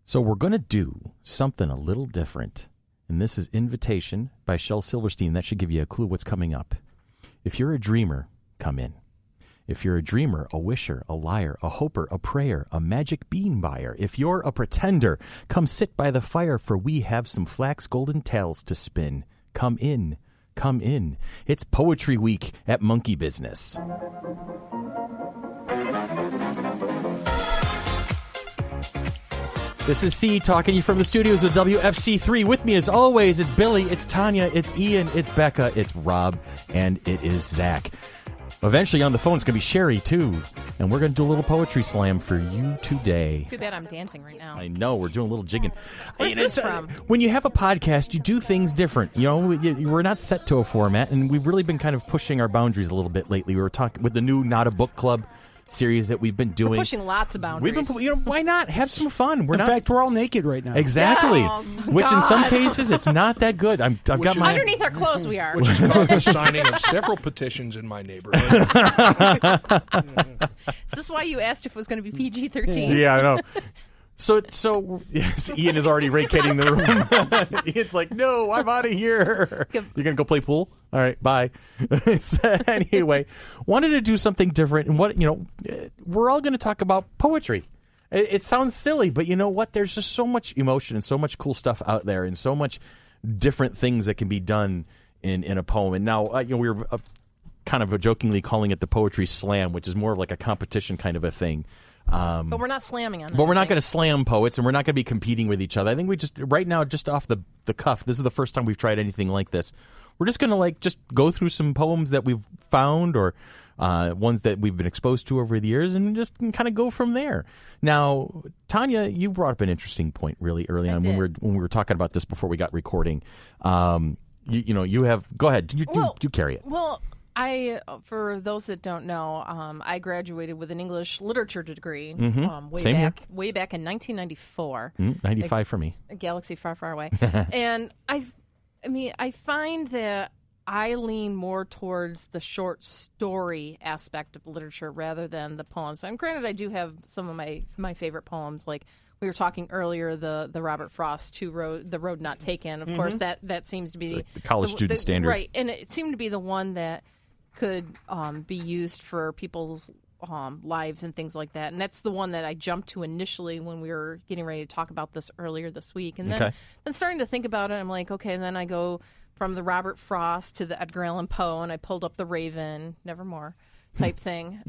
So we're going to do something a little different. And this is Invitation by Shel Silverstein. That should give you a clue what's coming up. If you're a dreamer, come in. If you're a dreamer, a wisher, a liar, a hoper, a prayer, a magic bean buyer, if you're a pretender, come sit by the fire, for we have some flax golden tales to spin. Come in, come in. It's Poetry Week at Monkey Business. This is C talking to you from the studios of WFC3. With me as always, it's Billy, it's Tanya, it's Ian, it's Becca, it's Rob, and it is Zach. Eventually on the phone, it's going to be Sherry, too. And we're going to do a little poetry slam for you today. Too bad I'm dancing right now. I know. We're doing a little jigging. Where's this from? When you have a podcast, you do things different. You know, we're not set to a format, and we've really been kind of pushing our boundaries a little bit lately. We were talking with the new Not a Book Club series that we've been doing. We're pushing lots of boundaries. Why not? Have some fun. In fact, we're all naked right now. Exactly. Oh, which in some cases, it's not that good. I've got my... Underneath our clothes, we are. Which has caused the signing of several petitions in my neighborhood. Is this why you asked if it was going to be PG-13? Yeah, I know. So yes, Ian is already vacating the room. Ian's like, no, I'm out of here. You're going to go play pool? All right, bye. So, anyway, wanted to do something different. And we're all going to talk about poetry. It sounds silly, but you know what? There's just so much emotion and so much cool stuff out there and so much different things that can be done in a poem. And now, we were kind of jokingly calling it the Poetry Slam, which is more of like a competition kind of a thing. But we're not slamming on it. But we're not going to slam poets, and we're not going to be competing with each other. I think we just, right now, just off the cuff, this is the first time we've tried anything like this. We're just going to just go through some poems that we've found or ones that we've been exposed to over the years and just kind of go from there. Now, Tanya, you brought up an interesting point really early on when we were talking about this before we got recording. You have, go ahead, you carry it. Well, for those that don't know, I graduated with an English literature degree way back in 1994. 95 for me. A galaxy far, far away. And I find that I lean more towards the short story aspect of literature rather than the poems. And granted, I do have some of my favorite poems, like we were talking earlier, the Robert Frost The Road Not Taken. Of course, that seems to be like the college student standard. Right, and it seemed to be the one that could be used for people's lives and things like that. And that's the one that I jumped to initially when we were getting ready to talk about this earlier this week. And then starting to think about it, I'm like, okay, and then I go from the Robert Frost to the Edgar Allan Poe, and I pulled up the Raven, Nevermore type thing.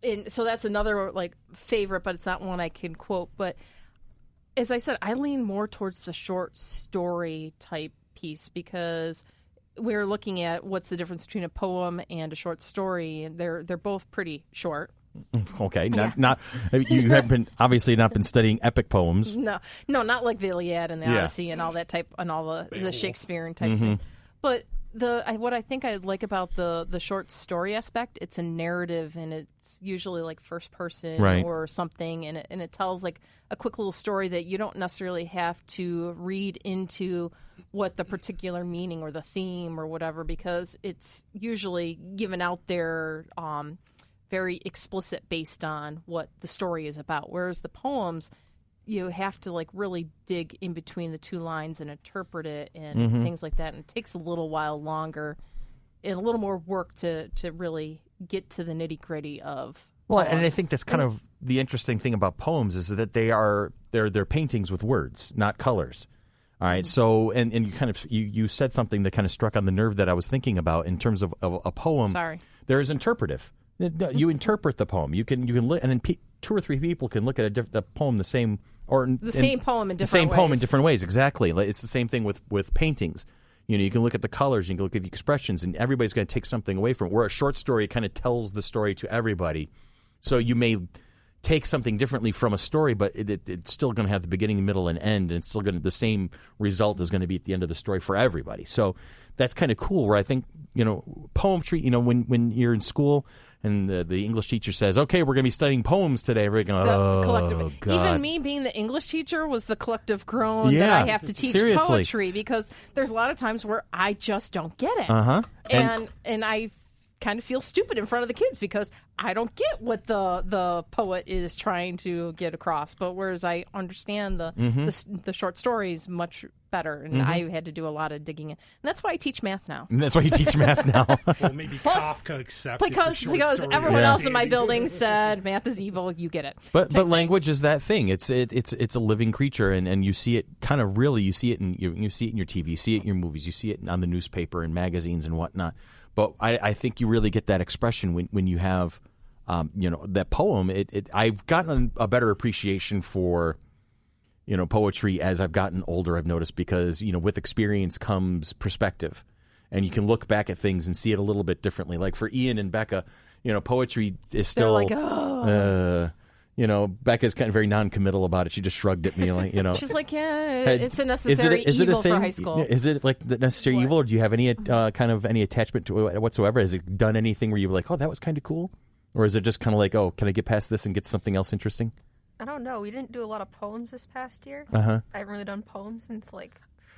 And so that's another favorite, but it's not one I can quote. But as I said, I lean more towards the short story type piece because we're looking at what's the difference between a poem and a short story. They're both pretty short. Okay, not you have been obviously not been studying epic poems. No, not like the Iliad and the Odyssey and all that type and all the Shakespearean type thing. But what I think I like about the short story aspect, it's a narrative and it's usually like first person or something, and it tells like a quick little story that you don't necessarily have to read into what the particular meaning or the theme or whatever, because it's usually given out there very explicit based on what the story is about. Whereas the poems, you have to really dig in between the two lines and interpret it and things like that. And it takes a little while longer and a little more work to really get to the nitty gritty of. Well, and I think that's kind of the interesting thing about poems is that they're paintings with words, not colors. All right. So, and you kind of you said something that kind of struck on the nerve that I was thinking about in terms of a poem. Sorry. There is interpretive. You interpret the poem. You can look, and then two or three people can look at the poem the same poem in different ways. Exactly. It's the same thing with paintings. You can look at the colors, you can look at the expressions, and everybody's going to take something away from it. Where a short story kind of tells the story to everybody, so you may take something differently from a story, but it's still going to have the beginning, middle, and end, and it's still the same result is going to be at the end of the story for everybody. So that's kind of cool. Where I think poetry. When you're in school. And the English teacher says, "Okay, we're going to be studying poems today." Everybody going, "Oh, God!" Even me, being the English teacher, was the collective groan that I have to teach poetry because there's a lot of times where I just don't get it. And I kind of feel stupid in front of the kids because I don't get what the poet is trying to get across. But whereas I understand the short stories much better, and I had to do a lot of digging in. And that's why I teach math now. And that's why you teach math now. Well, maybe Kafka accepted because everyone else in my building said math is evil. You get it. But language is that thing. It's a living creature, and you see it kind of really. You see it in you see it in your TV. You see it in your movies. You see it on the newspaper and magazines and whatnot. But I think you really get that expression when you have, that poem. I've gotten a better appreciation for, poetry as I've gotten older. I've noticed because with experience comes perspective, and you can look back at things and see it a little bit differently. Like for Ian and Becca, poetry is still like, oh. Becca's kind of very non-committal about it. She just shrugged at me, She's like, yeah, it's a necessary evil for high school. Is it like the necessary evil, or do you have any kind of any attachment to it whatsoever? Has it done anything where you were like, oh, that was kind of cool? Or is it just kind of like, oh, can I get past this and get something else interesting? I don't know. We didn't do a lot of poems this past year. I haven't really done poems since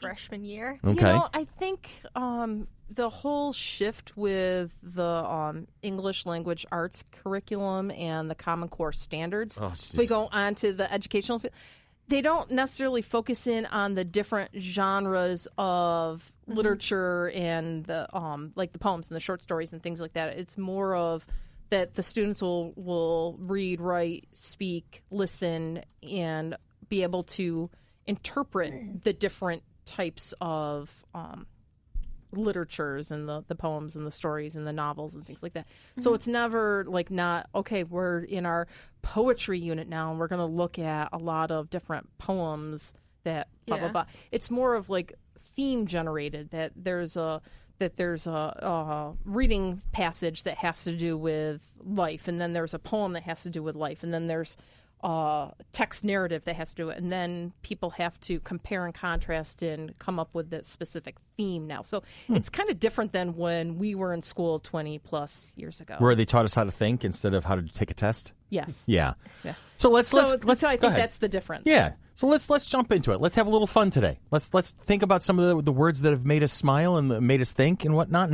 freshman year. Okay. I think the whole shift with the English language arts curriculum and the Common Core standards, we go on to the educational field. They don't necessarily focus in on the different genres of literature and the like the poems and the short stories and things like that. It's more of that the students will read, write, speak, listen, and be able to interpret the different types of literatures and the poems and the stories and the novels and things like that. So it's never we're in our poetry unit now and we're going to look at a lot of different poems that blah, blah, blah. It's more of theme generated, that there's a reading passage that has to do with life, and then there's a poem that has to do with life, and then there's text narrative that has to do it, and then people have to compare and contrast and come up with the specific theme now. So it's kind of different than when we were in school 20 plus years ago, where they taught us how to think instead of how to take a test. Yes. Yeah. So let's I think that's the difference. Yeah. So let's jump into it. Let's have a little fun today. Let's think about some of the words that have made us smile and made us think and whatnot.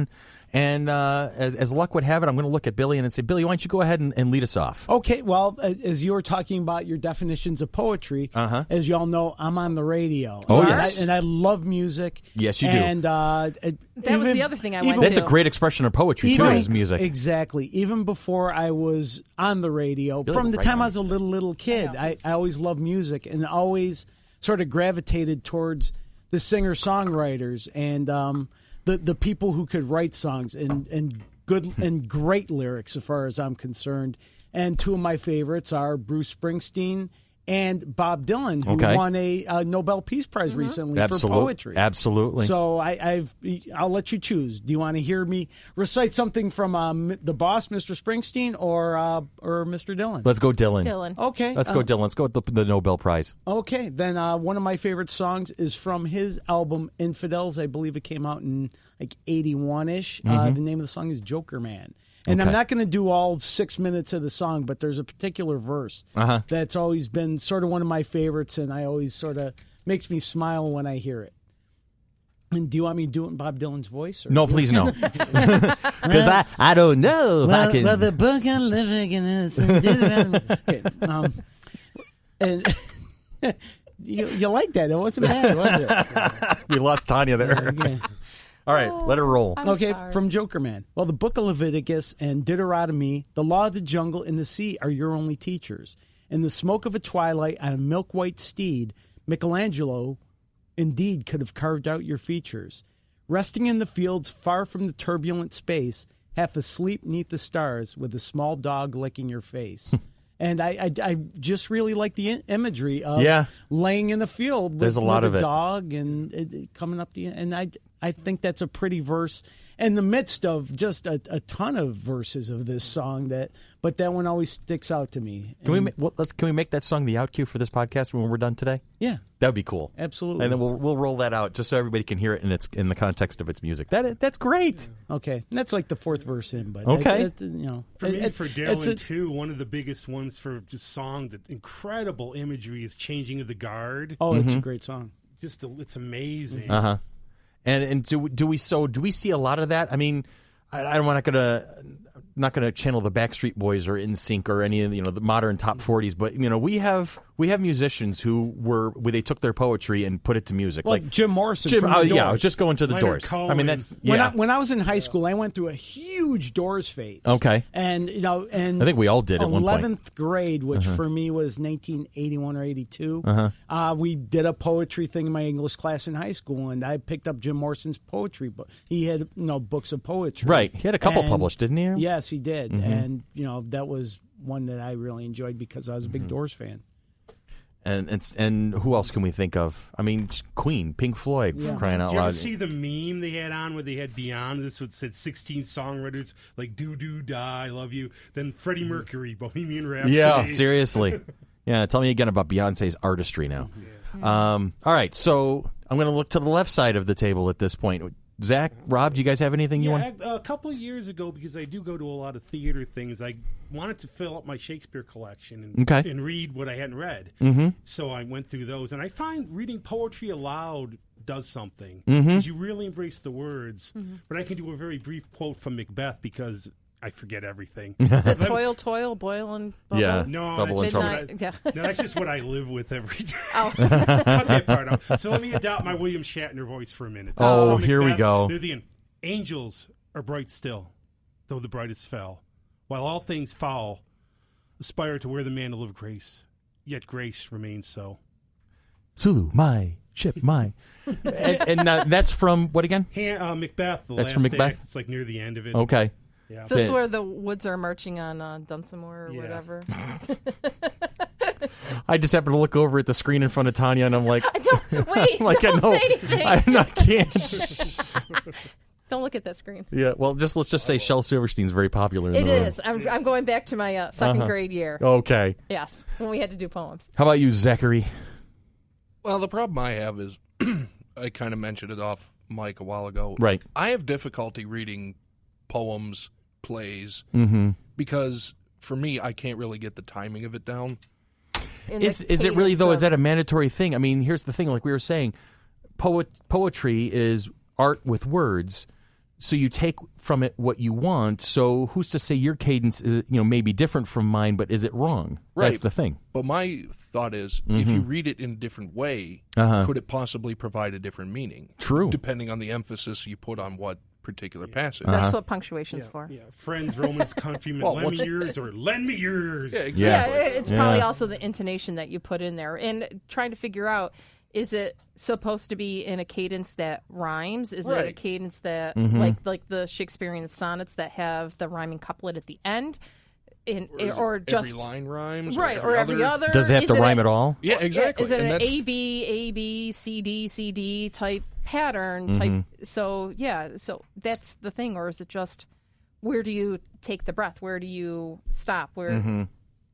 And as luck would have it, I'm going to look at Billy and say, Billy, why don't you go ahead and lead us off? Okay. Well, as you were talking about your definitions of poetry, as you all know, I'm on the radio. Oh, yes. And I love music. Yes, you do. And that was the other thing I went to. That's a great expression of poetry, too, is music. Exactly. Even before I was on the radio, from the time I was a little kid, I always loved music and always sort of gravitated towards the singer-songwriters and the people who could write songs and good and great lyrics as far as I'm concerned. And two of my favorites are Bruce Springsteen and Bob Dylan, who won a Nobel Peace Prize recently for poetry. Absolutely. So I'll let you choose. Do you want to hear me recite something from the boss, Mr. Springsteen, or Mr. Dylan? Let's go Dylan. Okay. Let's go Dylan. Let's go with the Nobel Prize. Okay. Then one of my favorite songs is from his album Infidels. I believe it came out in 81-ish. The name of the song is Joker Man. And I'm not going to do all 6 minutes of the song, but there's a particular verse that's always been sort of one of my favorites, and I always sort of makes me smile when I hear it. And do you want me to do it in Bob Dylan's voice? Or? No, please no. Because I don't know if I can. Well, the book I'm living in is... Okay, and you like that. It wasn't bad, was it? We lost Tanya there. Okay. All right, let her roll. Okay, from Joker Man. Well, the book of Leviticus and Deuteronomy, the law of the jungle and the sea are your only teachers. In the smoke of a twilight on a milk-white steed, Michelangelo indeed could have carved out your features. Resting in the fields far from the turbulent space, half asleep neath the stars with a small dog licking your face. And I just really like the imagery of laying in the field with a dog and it coming up and I think that's a pretty verse in the midst of just a ton of verses of this song but that one always sticks out to me. Can we make that song the out cue for this podcast when we're done today? Yeah, that would be cool. Absolutely. And then we'll roll that out just so everybody can hear it in the context of its music. That's great. Okay, and that's like the fourth verse in, but okay, for Dylan too, one of the biggest ones for just song, the incredible imagery is "Changing of the Guard." Oh, it's a great song. It's amazing. And do we see a lot of that? I mean, I'm not gonna channel the Backstreet Boys or NSYNC or any of the modern top 40s, but we have musicians who they took their poetry and put it to music, like Jim Morrison. From the Doors. Yeah, I was just going to the Leonard Doors. Cohen. I mean, that's when I was in high school, I went through a huge Doors phase. Okay, and and I think we all did at one point. 11th grade, which for me was 1981 or 82. We did a poetry thing in my English class in high school, and I picked up Jim Morrison's poetry book. He had books of poetry. Right, he had a couple published, didn't he? Yes, he did, and that was one that I really enjoyed because I was a big Doors fan. And who else can we think of? I mean, Queen, Pink Floyd, for crying out Did you loud. ever see the meme they had on where they had Beyond? This would said 16 songwriters like Do Do Die, I Love You. Then Freddie Mercury, Bohemian Rhapsody. Yeah, seriously. Yeah, tell me again about Beyonce's artistry now. All right, so I'm going to look to the left side of the table at this point. Zach, Rob, do you guys have anything you want? A couple of years ago, because I do go to a lot of theater things, I wanted to fill up my Shakespeare collection and read what I hadn't read. So I went through those, and I find reading poetry aloud does something. Because you really embrace the words. But I can do a very brief quote from Macbeth because I forget everything. Is it toil, toil, boil, and bubble? Yeah. No, Double that's and no, that's just what I live with every day. Oh. Cut that part out. So let me adopt my William Shatner voice for a minute. This Oh, is from here we Macbeth. go. Near the end. Angels are bright still, though the brightest fell. While all things foul aspire to wear the mantle of grace, yet grace remains so. Sulu, my ship, my. and that's from what again? Macbeth. That's from Macbeth? Act. It's like near the end of it. Okay. Yeah. Is this where the woods are marching on Dunsamore or whatever? I just happened to look over at the screen in front of Tanya, and I'm like, don't say anything. I can't. Don't look at that screen. Yeah, well, let's just say Shel Silverstein's very popular. It is. I'm going back to my second grade year. Okay. Yes, when we had to do poems. How about you, Zachary? Well, the problem I have is, I kind of mentioned it off mic a while ago. Right. I have difficulty reading poems, plays, because for me, I can't really get the timing of it down. Is it really, though? Is that a mandatory thing? I mean, here's the thing. Like we were saying, poetry is art with words. So you take from it what you want. So who's to say your cadence is, may be different from mine, but is it wrong? Right. That's the thing. But my thought is, if you read it in a different way, could it possibly provide a different meaning? True. Depending on the emphasis you put on what particular passage. That's what punctuation's for. Yeah, friends, Romans, countrymen, lend me yours or lend me yours. Yeah, exactly. Yeah, it's probably also the intonation that you put in there. And trying to figure out, is it supposed to be in a cadence that rhymes? Is it a cadence that, like the Shakespearean sonnets that have the rhyming couplet at the end? Or just every line rhymes, right? Or every other? Does it have to rhyme at all? Yeah, exactly. Is it And an that's- A B C D type pattern type? So that's the thing, or is it just where do you take the breath? Where do you stop? Where?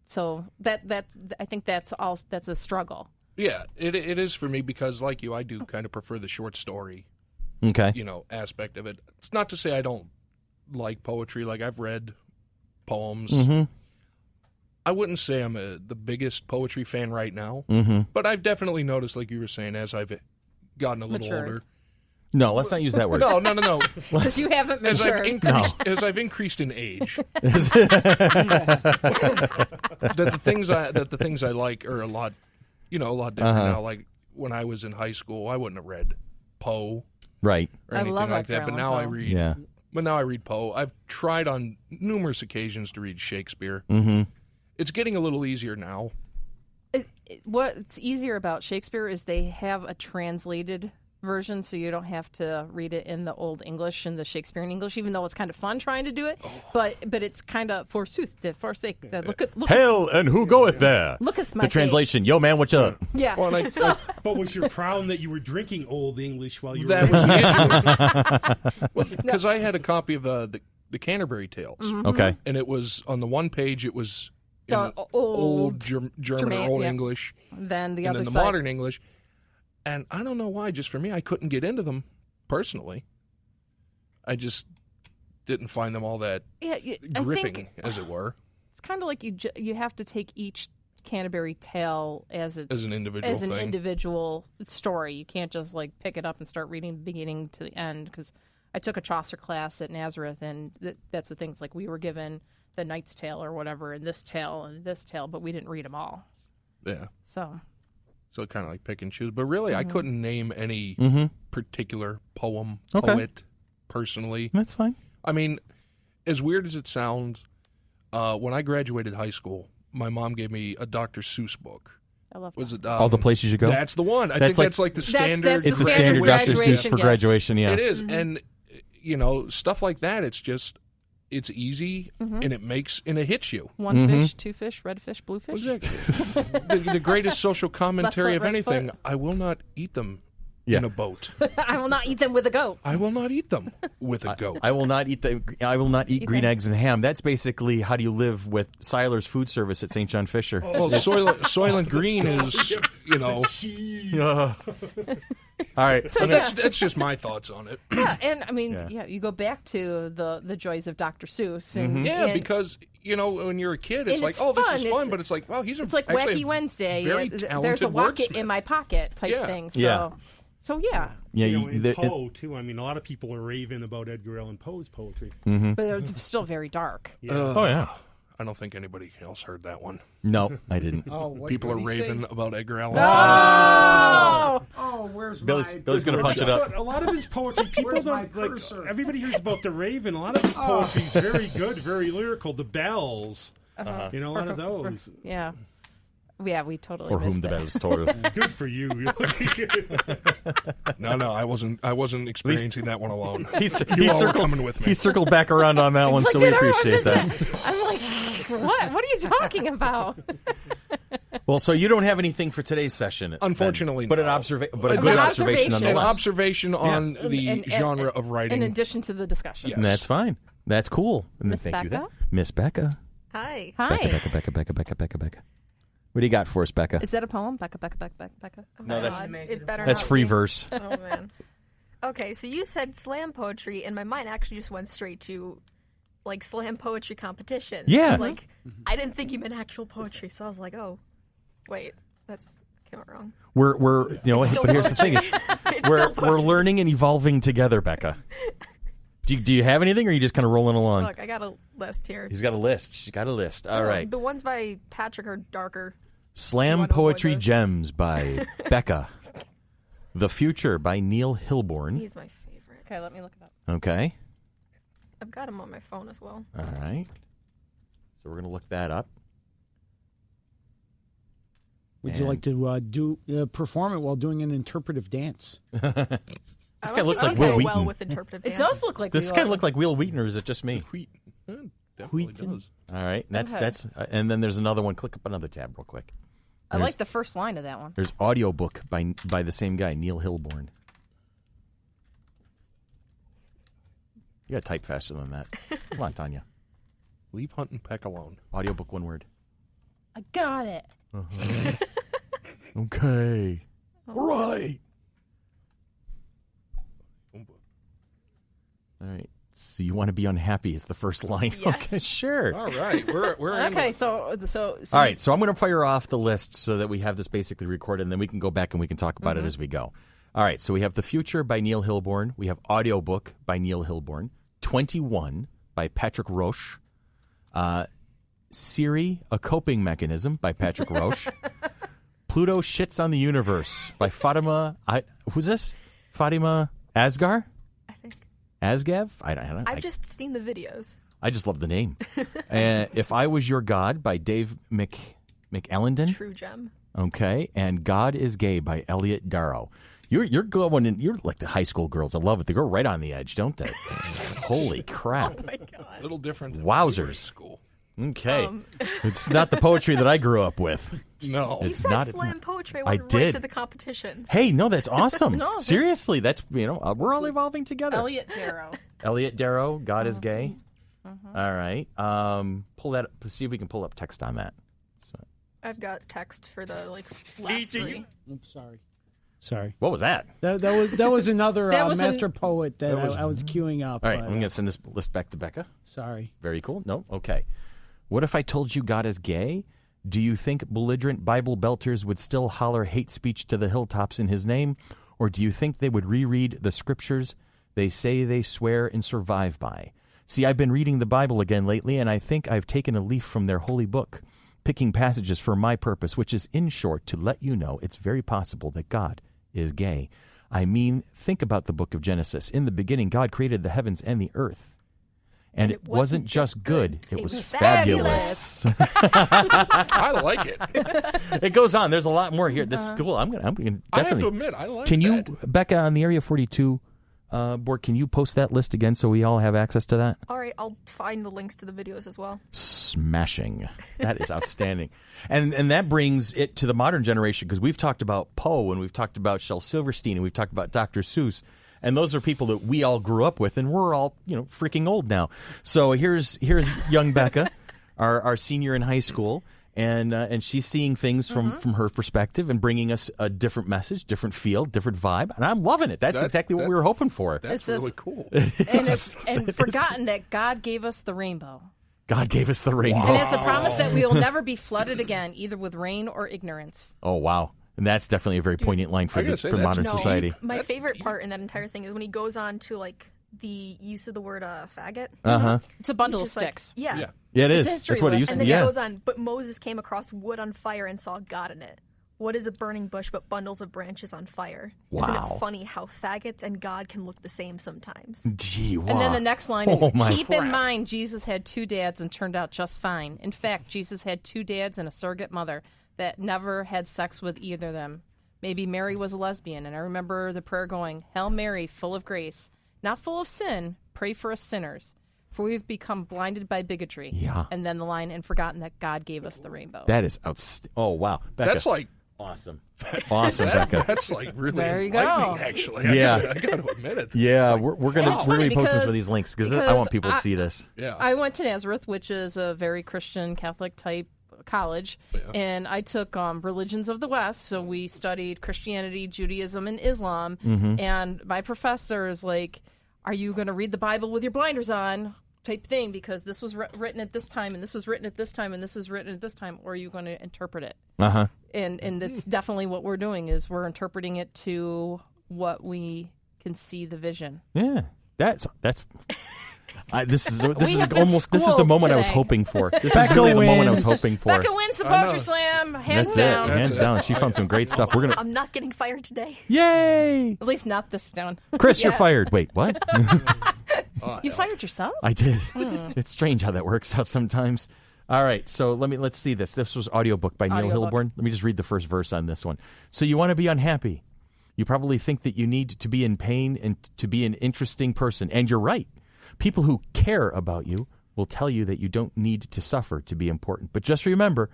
So that I think that's a struggle. Yeah, it is for me because, like you, I do kind of prefer the short story, Okay. Aspect of it. It's not to say I don't like poetry. Like, I've read poems. I wouldn't say I'm the biggest poetry fan right now, but I've definitely noticed, like you were saying, as I've gotten a little Matured. older. No, let's not use that word. No. Because you haven't As matured. I've increased in age, that the things I like are a lot different now. Like when I was in high school, I wouldn't have read Poe, Right. or I anything love like Edgar that. But Allan now I Poe. read. Yeah. But now I read Poe. I've tried on numerous occasions to read Shakespeare. It's getting a little easier now. What's easier about Shakespeare is they have a translated version, so you don't have to read it in the Old English and the Shakespearean English, even though it's kind of fun trying to do it. But it's kind of forsooth, forsake. Look Hail and who goeth there? Looketh my The translation. Yo, man, what's up? Yeah. Well, and But was your problem that you were drinking Old English while you were that was the issue. Because I had a copy of the Canterbury Tales, Okay. and it was on the one page. It was in The old German or Old yeah. English, Then the and other then the side. modern English. And I don't know why. Just for me, I couldn't get into them personally. I just didn't find them all that Yeah, I gripping, think as it were, it's kind of like you have to take each Canterbury Tale as as an individual individual story. You can't just like pick it up and start reading the beginning to the end because I took a Chaucer class at Nazareth, and that's the things like we were given the Knight's Tale or whatever, and this tale, but we didn't read them all. Yeah. So kind of like pick and choose. But really, I couldn't name any particular poet, personally. That's fine. I mean, as weird as it sounds, when I graduated high school, my mom gave me a Dr. Seuss book. I love Was it, All the places you go? That's the one. I think that's like the standard. It's the standard Dr. Seuss for graduation, yeah. It is. And, stuff like that, it's easy, and it hits you. One fish, two fish, red fish, blue fish. Exactly. the greatest social commentary of anything, I will not eat them in a boat. I will not eat them with a goat. I will not eat them with a goat. I will not eat green eggs and ham. That's basically how do you live with Seiler's Food Service at St. John Fisher. Well, Soylent Green is, All right. So that's just my thoughts on it. Yeah, and I mean, you go back to the joys of Dr. Seuss. And, because, when you're a kid, it's like, it's this fun. is fun, but it's like, wow, it's like Wacky Wednesday. Very There's a rocket in my pocket type thing. So yeah. In Poe, too. I mean, a lot of people are raving about Edgar Allan Poe's poetry. But it's still very dark. Yeah. I don't think anybody else heard that one. No, I didn't. People are raving about Edgar Allan Poe. Oh, where's Billy's going to punch it up. But a lot of his poetry, people don't like. Everybody hears about the Raven. A lot of his poetry is very good, very lyrical. The Bells, a lot of those. Yeah, we totally. For whom missed the it. bells toll. Good for you. No, I wasn't experiencing that one alone. He coming with me. He circled back around on that one, Like, so we appreciate that. I'm like, what? What are you talking about? Well, so you don't have anything for today's session, unfortunately, but no. but a good observation An nonetheless. observation on the genre of writing. In addition to the discussion. Yes. And that's fine. That's cool. And Miss thank you. Becca? Miss Becca. Hi. Becca. What do you got for us, Becca? Is that a poem? Becca. No, that's free verse. Oh, man. Okay, so you said slam poetry, and my mind actually just went straight to, like, slam poetry competition. Yeah. Like, I didn't think you meant actual poetry, so I was like, oh, wait, came out wrong. We're but here's the thing is we're learning and evolving together, Becca. Do you have anything, or are you just kind of rolling along? Look, I got a list here. He's got a list. She's got a list. All right. The ones by Patrick are darker. Slam Poetry Gems by Becca. The Future by Neil Hilborn. He's my favorite. Okay, let me look it up. Okay. I've got him on my phone as well. All right. So we're going to look that up. Would you like to perform it while doing an interpretive dance? This guy looks like Will Wheaton. Well with interpretive dance. It does look like this guy look like Will Wheaton, or is it just me? Wheaton. Definitely does. All right. That's and then there's another one. Click up another tab real quick. I like the first line of that one. There's audiobook by the same guy, Neil Hilborn. You got to type faster than that. Come on, Tanya. Leave Hunt and Peck alone. Audiobook, one word. I got it. Okay. All right. All right. So you want to be unhappy is the first line. Yes. Okay, sure. All right. We're Okay, so all right. So I'm going to fire off the list so that we have this basically recorded, and then we can go back and we can talk about it as we go. All right. So we have The Future by Neil Hilborn. We have Audiobook by Neil Hilborn. 21 by Patrick Roche. Siri, A Coping Mechanism by Patrick Roche. Pluto Shits on the Universe by Fatima. Who's this? Fatima Asghar? I think. Asgav? I don't know. I've just seen the videos. I just love the name. If I Was Your God by Dave McEllenden. True gem. Okay. And God is Gay by Elliot Darrow. You're going in. You're like the high school girls. I love it. They go right on the edge, don't they? Holy crap! Oh my god! a little different. Than Wowzers! School. Okay, it's not the poetry that I grew up with. No, You it's said not. slam poetry. I Went did. right to the competitions. Hey, no, that's awesome. No, Seriously, that's we're all evolving together. Elliot Darrow. Elliot Darrow, God is Gay. All right, pull that up. See if we can pull up text on that. So. I've got text for the last three. Oops, sorry. What was that? That was another That was master poet that I was queuing up. All right, but, I'm going to send this list back to Becca. Sorry. Very cool. No, okay. What if I told you God is gay? Do you think belligerent Bible belters would still holler hate speech to the hilltops in his name? Or do you think they would reread the scriptures they say, they swear, and survive by. See, I've been reading the Bible again lately, and I think I've taken a leaf from their holy book, picking passages for my purpose, which is, in short, to let you know it's very possible that God is gay. I mean, think about the book of Genesis. In the beginning, God created the heavens and the earth. And it wasn't just good, it was fabulous. I like it. It goes on. There's a lot more here. This is cool. I'm gonna definitely. I have to admit, I like Can you, that. Becca, on the Area 42 board, can you post that list again so we all have access to that? All right, I'll find the links to the videos as well. Smashing. That is outstanding. And that brings it to the modern generation, because we've talked about Poe, and we've talked about Shel Silverstein, and we've talked about Dr. Seuss. And those are people that we all grew up with, and we're all, freaking old now. So here's young Becca, our senior in high school, and she's seeing things from her perspective and bringing us a different message, different feel, different vibe, and I'm loving it. That's exactly what we were hoping for. That's really cool. And forgotten that God gave us the rainbow. God gave us the rainbow. And it's a promise that we will never be flooded again, either with rain or ignorance. Oh, wow. And that's definitely a very poignant line for modern society. My favorite part in that entire thing is when he goes on to the use of the word faggot. It's a bundle of sticks. Yeah, it is. That's what it used to be. And then he goes on, but Moses came across wood on fire and saw God in it. What is a burning bush but bundles of branches on fire? Wow. Isn't it funny how faggots and God can look the same sometimes? Gee, wow. And then the next line is, keep in mind Jesus had 2 dads and turned out just fine. In fact, Jesus had 2 dads and a surrogate mother that never had sex with either of them. Maybe Mary was a lesbian, and I remember the prayer going, Hail Mary, full of grace, not full of sin, pray for us sinners, for we've become blinded by bigotry. Yeah. And then the line, and forgotten that God gave us the rainbow. That is outstanding. Oh, wow. Becca. That's awesome. Awesome, Becca. That's really there you enlightening, go. actually. Yeah. I got to admit it. Yeah, we're going to be posting some of these links because I want people to see this. Yeah. I went to Nazareth, which is a very Christian Catholic type college, and I took religions of the West, so we studied Christianity, Judaism, and Islam, and my professor is like, are you going to read the Bible with your blinders on type thing, because this was written at this time, and this was written at this time, and this is written at this time, or are you going to interpret it? And that's definitely what we're doing, is we're interpreting it to what we can see the vision. Yeah, that's this is the moment today. I was hoping for. This is really the moment I was hoping for. Becca wins the Poetry Slam, hands That's down. Hands down. She found some great stuff. I'm not getting fired today. Yay! At least not this down. Chris, you're fired. Wait, what? You fired yourself? I did. It's strange how that works out sometimes. All right, so let's see this. This was audiobook by Neil Hilborn. Let me just read the first verse on this one. So you want to be unhappy. You probably think that you need to be in pain and to be an interesting person, and you're right. People who care about you will tell you that you don't need to suffer to be important. But just remember,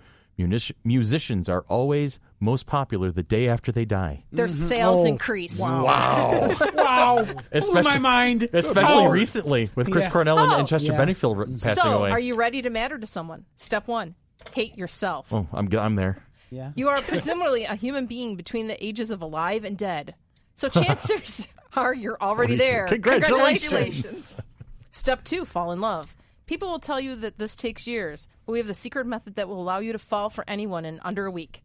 musicians are always most popular the day after they die. Their sales increase. Wow. Wow. Blew my mind. Especially recently with Chris Cornell and Chester Benningfield passing away. So, are you ready to matter to someone? Step 1, hate yourself. Oh, I'm there. Yeah. You are presumably a human being between the ages of alive and dead. So chances are you're already there. Congratulations. Step 2, fall in love. People will tell you that this takes years, but we have the secret method that will allow you to fall for anyone in under a week.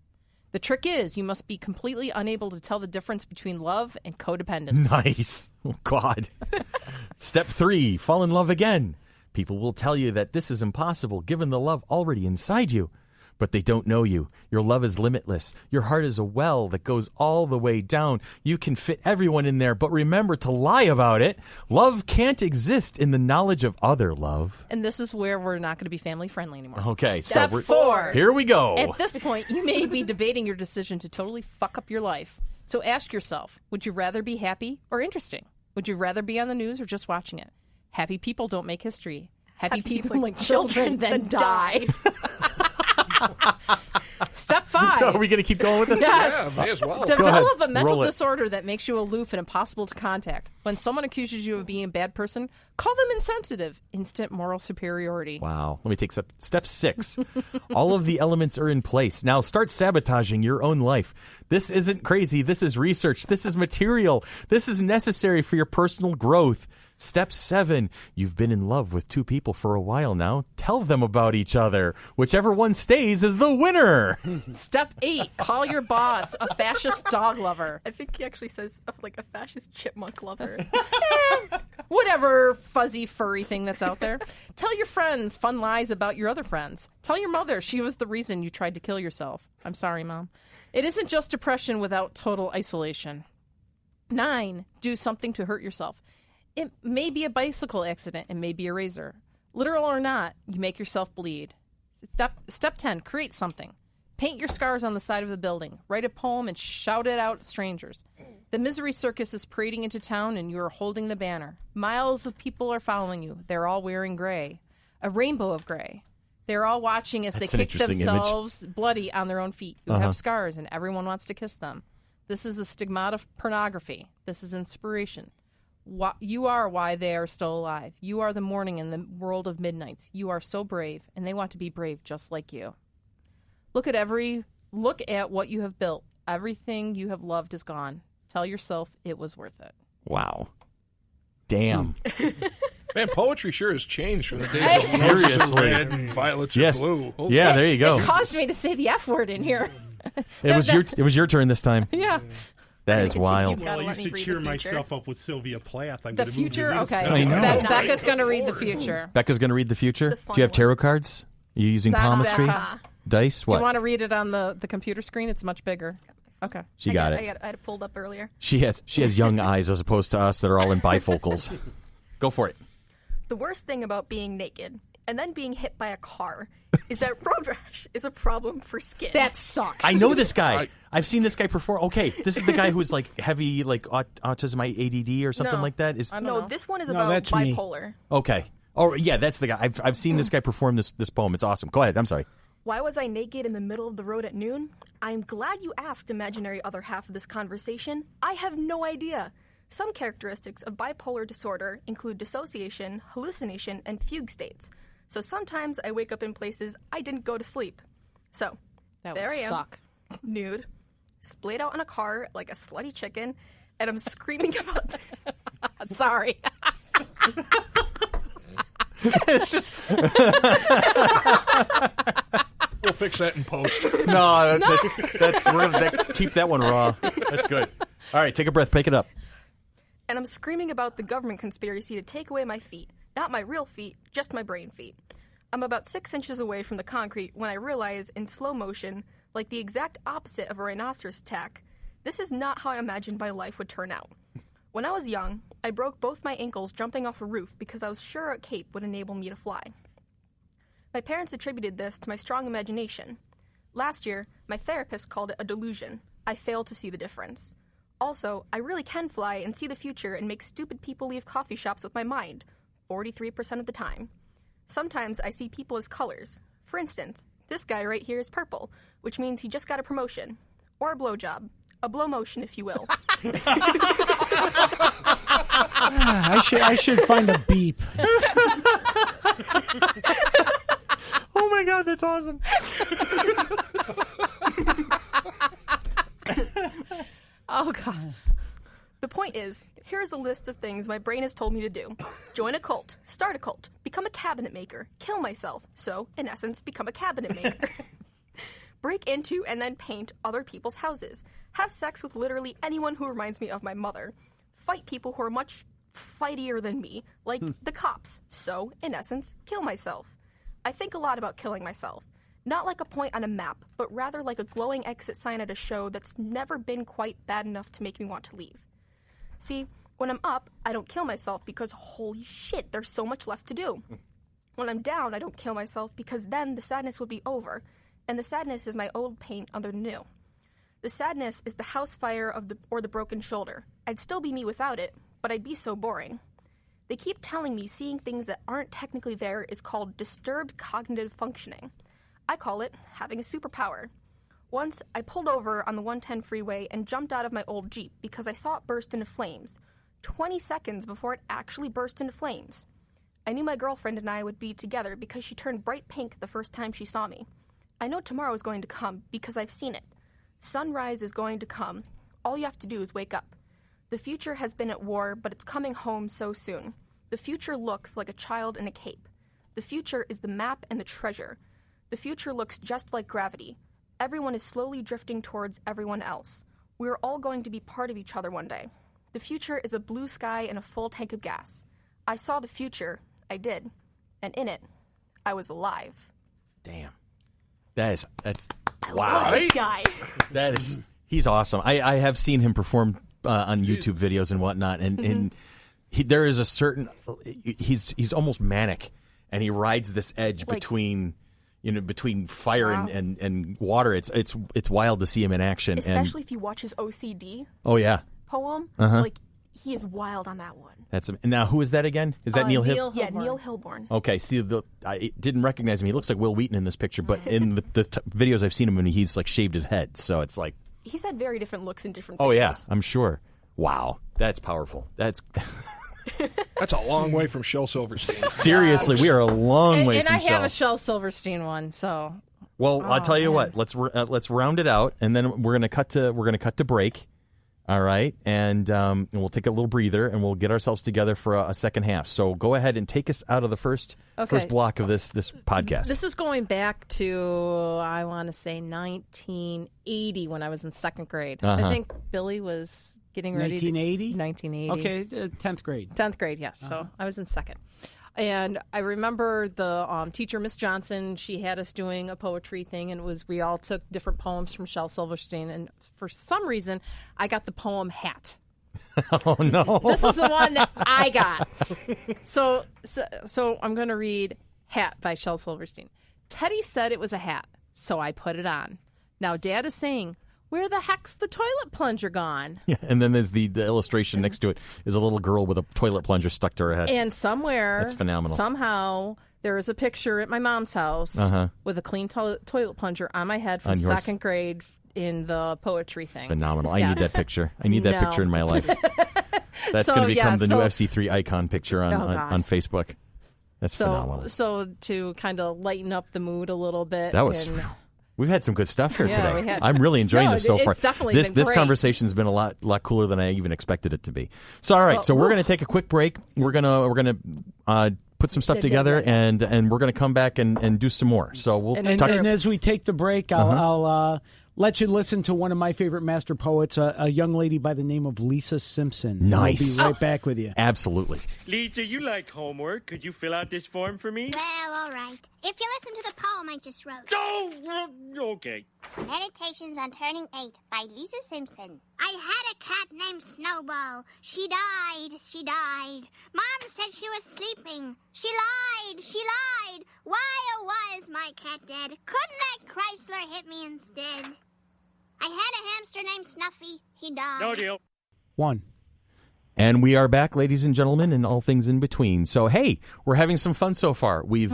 The trick is you must be completely unable to tell the difference between love and codependence. Nice. Oh, God. Step 3, fall in love again. People will tell you that this is impossible given the love already inside you. But they don't know you. Your love is limitless. Your heart is a well that goes all the way down. You can fit everyone in there, but remember to lie about it. Love can't exist in the knowledge of other love. And this is where we're not going to be family friendly anymore. Okay, Step 4. Here we go. At this point, you may be debating your decision to totally fuck up your life. So ask yourself, would you rather be happy or interesting? Would you rather be on the news or just watching it? Happy people don't make history. Happy people like children then die. Step 5. Are we going to keep going with it? Yes. Yeah, may as well. Develop a mental disorder that makes you aloof and impossible to contact. When someone accuses you of being a bad person, call them insensitive. Instant moral superiority. Wow. Let me take step 6. All of the elements are in place. Now start sabotaging your own life. This isn't crazy. This is research. This is material. This is necessary for your personal growth. Step 7, you've been in love with 2 people for a while now. Tell them about each other. Whichever one stays is the winner. Step 8, call your boss a fascist dog lover. I think he actually says like a fascist chipmunk lover. Whatever fuzzy furry thing that's out there. Tell your friends fun lies about your other friends. Tell your mother she was the reason you tried to kill yourself. I'm sorry, Mom. It isn't just depression without total isolation. 9, do something to hurt yourself. It may be a bicycle accident. It may be a razor. Literal or not, you make yourself bleed. Step 10, create something. Paint your scars on the side of the building. Write a poem and shout it out at strangers. The misery circus is parading into town and you are holding the banner. Miles of people are following you. They're all wearing gray. A rainbow of gray. They're all watching as they kick themselves bloody on their own feet. You have scars and everyone wants to kiss them. This is a stigmata of pornography. This is inspiration. You are why they are still alive. You are the morning in the world of midnights. You are so brave, and they want to be brave just like you. Look at what you have built. Everything you have loved is gone. Tell yourself it was worth it. Wow. Damn. Man, poetry sure has changed from the days of roses are red and violets are blue. Holy yeah, there you go. It caused me to say the F word in here. It was your turn this time. Yeah. That is wild. Well, I used to cheer myself up with Sylvia Plath. The future? Okay. I know. Becca's going to read the future. Becca's going to read the future? Do you have tarot cards? Are you using palmistry? Dice? What? Do you want to read it on the computer screen? It's much bigger. Okay. She got it. I had it pulled up earlier. She has young eyes as opposed to us that are all in bifocals. Go for it. The worst thing about being naked and then being hit by a car is that road rash is a problem for skin. That sucks. I know this guy. I've seen this guy perform. Okay, this is the guy who's like heavy, like autism, ADD, or something like that. No, this one is about bipolar. Me. Okay. Oh yeah, that's the guy. I've seen this guy perform this poem. It's awesome. Go ahead. I'm sorry. Why was I naked in the middle of the road at noon? I'm glad you asked, imaginary other half of this conversation. I have no idea. Some characteristics of bipolar disorder include dissociation, hallucination, and fugue states. So sometimes I wake up in places I didn't go to sleep. So, there I am, suck. nude, splayed out in a car like a slutty chicken, and I'm screaming about this. Sorry. It's just... We'll fix that in post. No, we're gonna keep that one raw. That's good. All right, take a breath, pick it up. And I'm screaming about the government conspiracy to take away my feet. Not my real feet, just my brain feet. I'm about 6 inches away from the concrete when I realize, in slow motion, like the exact opposite of a rhinoceros attack, this is not how I imagined my life would turn out. When I was young, I broke both my ankles jumping off a roof because I was sure a cape would enable me to fly. My parents attributed this to my strong imagination. Last year, my therapist called it a delusion. I failed to see the difference. Also, I really can fly and see the future and make stupid people leave coffee shops with my mind, 43% of the time. Sometimes I see people as colors. For instance, this guy right here is purple, which means he just got a promotion. Or a blowjob. A blow motion, if you will. I should find a beep. Oh my God, that's awesome. Oh, God. The point is, here's a list of things my brain has told me to do. Join a cult, start a cult, become a cabinet maker, kill myself, so, in essence, become a cabinet maker. Break into and then paint other people's houses. Have sex with literally anyone who reminds me of my mother. Fight people who are much fightier than me, like the cops, so, in essence, kill myself. I think a lot about killing myself. Not like a point on a map, but rather like a glowing exit sign at a show that's never been quite bad enough to make me want to leave. See, when I'm up, I don't kill myself because holy shit, there's so much left to do. When I'm down, I don't kill myself because then the sadness would be over, and the sadness is my old paint under the new. The sadness is the house fire or the broken shoulder. I'd still be me without it, but I'd be so boring. They keep telling me seeing things that aren't technically there is called disturbed cognitive functioning. I call it having a superpower. Once, I pulled over on the 110 freeway and jumped out of my old Jeep because I saw it burst into flames, 20 seconds before it actually burst into flames. I knew my girlfriend and I would be together because she turned bright pink the first time she saw me. I know tomorrow is going to come because I've seen it. Sunrise is going to come. All you have to do is wake up. The future has been at war, but it's coming home so soon. The future looks like a child in a cape. The future is the map and the treasure. The future looks just like gravity. Everyone is slowly drifting towards everyone else. We are all going to be part of each other one day. The future is a blue sky and a full tank of gas. I saw the future. I did. And in it, I was alive. Damn. That's wow. I love this guy. He's awesome. I have seen him perform on YouTube videos and whatnot, and there is a certain he's almost manic, and he rides this edge between fire and water. It's wild to see him in action, especially if you watch his OCD. Oh yeah. Poem. Like he is wild on that one. Now who is that again? Is that Neil Hilborn? Yeah, Neil Hilborn. Okay, see, I didn't recognize him. He looks like Will Wheaton in this picture, but in the videos I've seen him in, he's like shaved his head, so it's like he's had very different looks in different videos. Oh yeah, I'm sure. Wow, that's powerful. That's a long way from Shel Silverstein. Seriously, we are a long way from Shel. And I have a Shel Silverstein one, so. Well, I'll tell you what. Let's round it out, and then we're gonna cut to break. All right, and we'll take a little breather, and we'll get ourselves together for a second half. So go ahead and take us out of the first block of this podcast. This is going back to, I want to say, 1980 when I was in second grade. I think Billy was getting ready 1980? 1980. Okay, 10th grade. 10th grade, yes. So I was in second. And I remember the teacher, Miss Johnson, she had us doing a poetry thing, and we all took different poems from Shel Silverstein, and for some reason, I got the poem Hat. Oh, no. This is the one that I got. So I'm going to read Hat by Shel Silverstein. Teddy said it was a hat, so I put it on. Now Dad is saying, where the heck's the toilet plunger gone? Yeah, and then there's the illustration next to it is a little girl with a toilet plunger stuck to her head. And somewhere, that's phenomenal. Somehow, there is a picture at my mom's house with a clean toilet plunger on my head from second grade in the poetry thing. Phenomenal. I need that picture. I need that picture in my life. That's going to become the new FC3 icon picture on Facebook. That's phenomenal. So to kind of lighten up the mood a little bit. That was... We've had some good stuff here today. I'm really enjoying this so far. This conversation's been a lot cooler than I even expected it to be. So all right, we're going to take a quick break. We're gonna put some stuff together, and we're going to come back and do some more. So we'll talk. And as we take the break, I'll let you listen to one of my favorite master poets, a young lady by the name of Lisa Simpson. Nice. I'll be right back with you. Absolutely. Lisa, you like homework. Could you fill out this form for me? Well, all right. If you listen to the poem I just wrote. Oh, okay. Meditations on Turning 8 by Lisa Simpson. I had a cat named Snowball. She died. Mom said she was sleeping. She lied. Why, oh, why is my cat dead? Couldn't that Chrysler hit me instead? I had a hamster named Snuffy. He died. No deal. 1. And we are back, ladies and gentlemen, and all things in between. So, hey, we're having some fun so far. We've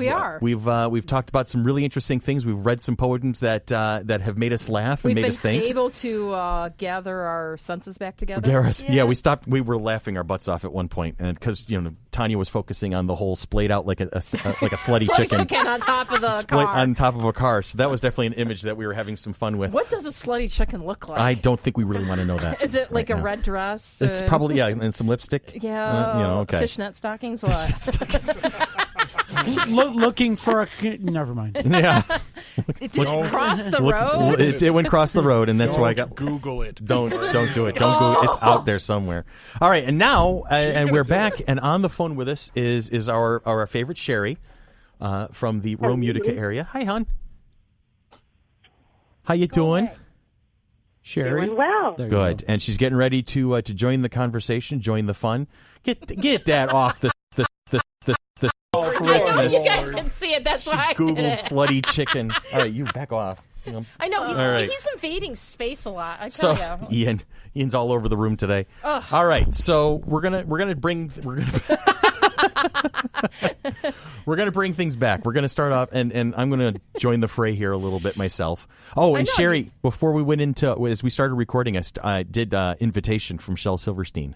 talked about some really interesting things. We've read some poems that have made us laugh and made us think. We've been able to gather our senses back together. Yeah, we stopped. We were laughing our butts off at one point, and because Tanya was focusing on the whole splayed out like a slutty chicken on top of the car. On top of a car. So that was definitely an image that we were having some fun with. What does a slutty chicken look like? I don't think we really want to know that. Is it like a red dress? It's probably and some lipstick. Yeah. Okay. Fishnet stockings. What? Looking for a. Never mind. Yeah. It didn't cross the road. It went across the road, and that's why I got. Google it. Don't do it. Don't Google it. It's out there somewhere. All right, and now and we're back, and on the phone with us is our favorite Sherry from the Rome, Utica area. Hi, hon. How you doing? Sherry? Doing well. Good. And she's getting ready to join the conversation, join the fun. Get that off the Christmas. I know you guys can see it. That's why I Google did it. slutty chicken. All right, you back off. I know he's invading space a lot. I tell you. Ian's all over the room today. Ugh. All right, so we're gonna bring things back. We're gonna start off, and I'm gonna join the fray here a little bit myself. Oh, and Sherry, before we went into as we started recording, I did invitation from Shel Silverstein.